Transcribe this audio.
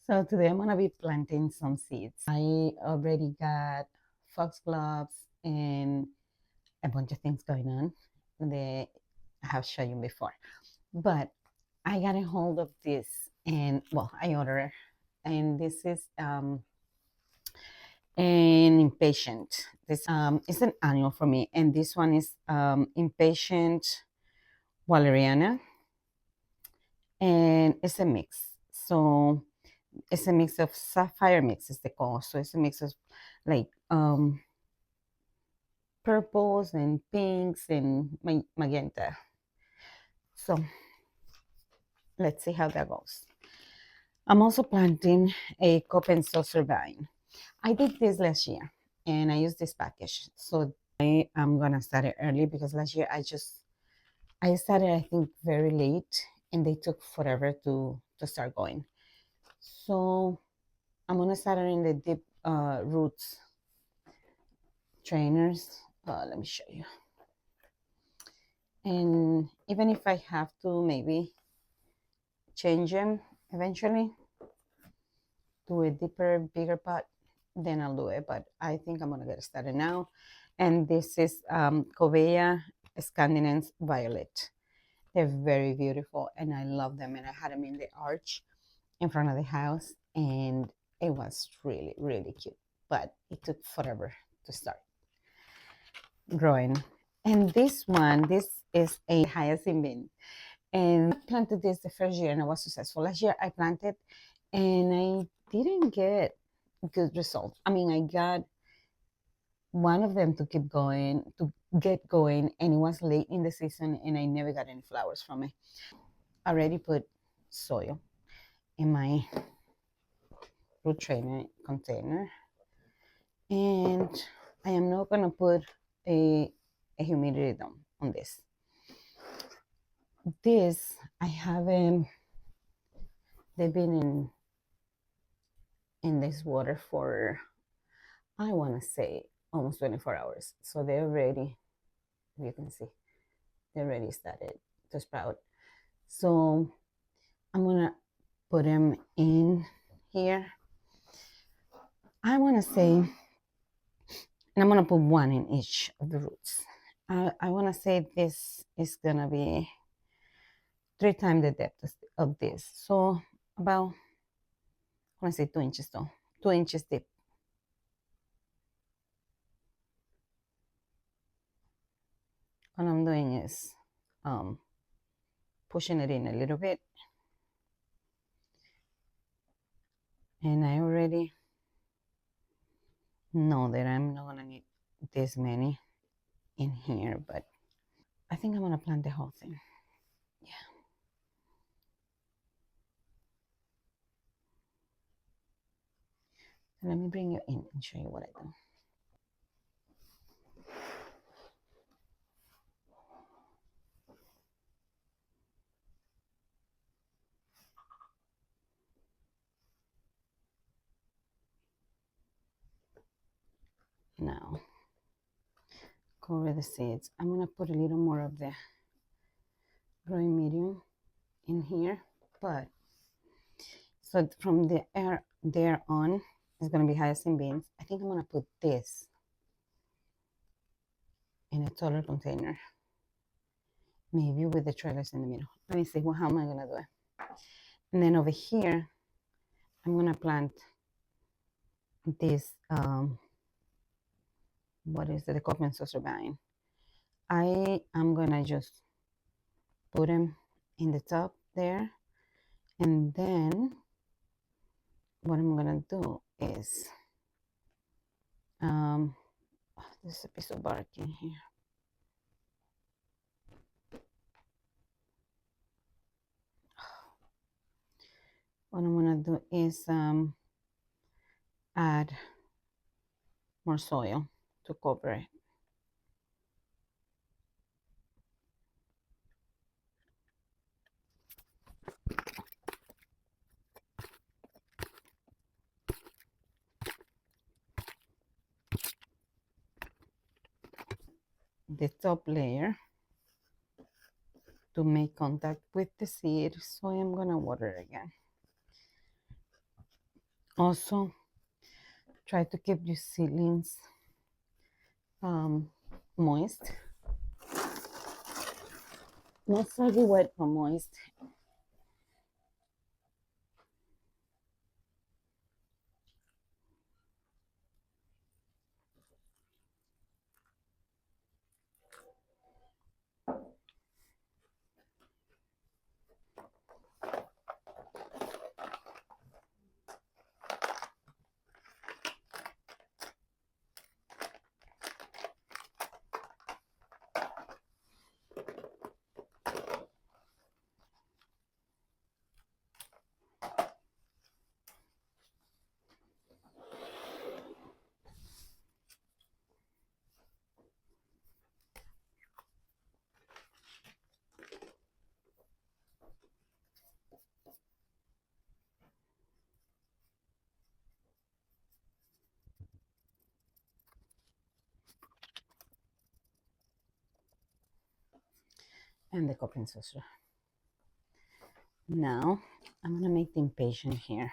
So today I'm gonna be planting some seeds. I already got foxgloves and a bunch of things going on that I have shown you before. But I got a hold of this and well, I ordered, and this is an impatient. This is an annual for me, and this one is impatient Valeriana, and it's a mix. So it's a mix of sapphire mix is the call. So it's a mix of like purples and pinks and magenta. So let's see how that goes. I'm also planting a cup and saucer vine. I did this last year and I used this package. So I am gonna start it early because last year I started I think very late and they took forever to start going. So I'm gonna start it in the deep roots trainers. Let me show you. And even if I have to maybe change them eventually to a deeper, bigger pot, then I'll do it. But I think I'm gonna get started now. And this is Cobaea Scandinav's Violet. They're very beautiful and I love them. And I had them in the arch in front of the house and it was really, really cute. But it took forever to start growing. And this one, this is a hyacinth bean. And I planted this the first year and I was successful. Last year I planted and I didn't get good results. I mean, I got one of them to keep going, to get going, and it was late in the season and I never got any flowers from it. I already put soil in my root trainer container. And I am not gonna put a humidity dome on this. This I haven't they've been in this water for I want to say almost 24 hours. So they're ready. You can see they already started to sprout. So I'm gonna put them in here. I want to say, and I'm gonna put one in each of the roots. I want to say this is gonna be 3 times the depth of this. So about I want to say 2 inches though, 2 inches deep. What I'm doing is pushing it in a little bit. And I already know that I'm not gonna need this many in here, but I think I'm gonna plant the whole thing. Yeah. So let me bring you in and show you what I do. Now, cover the seeds. I'm gonna put a little more of the growing medium in here, but so from the air there on, it's gonna be hyacinth beans. I think I'm gonna put this in a taller container, maybe with the trellis in the middle. Let me see, well, how am I gonna do it? And then over here, I'm gonna plant this, what is it, the Coffin saucer vine. I am gonna just put them in the top there, and then what I'm gonna do is, there's a piece of bark in here. What I'm gonna do is add more soil to cover it. The top layer to make contact with the seed, so I'm gonna water it again. Also, try to keep your seedlings moist. Not soggy wet, but moist. And the cupping saucer. Now, I'm gonna make the impatient here.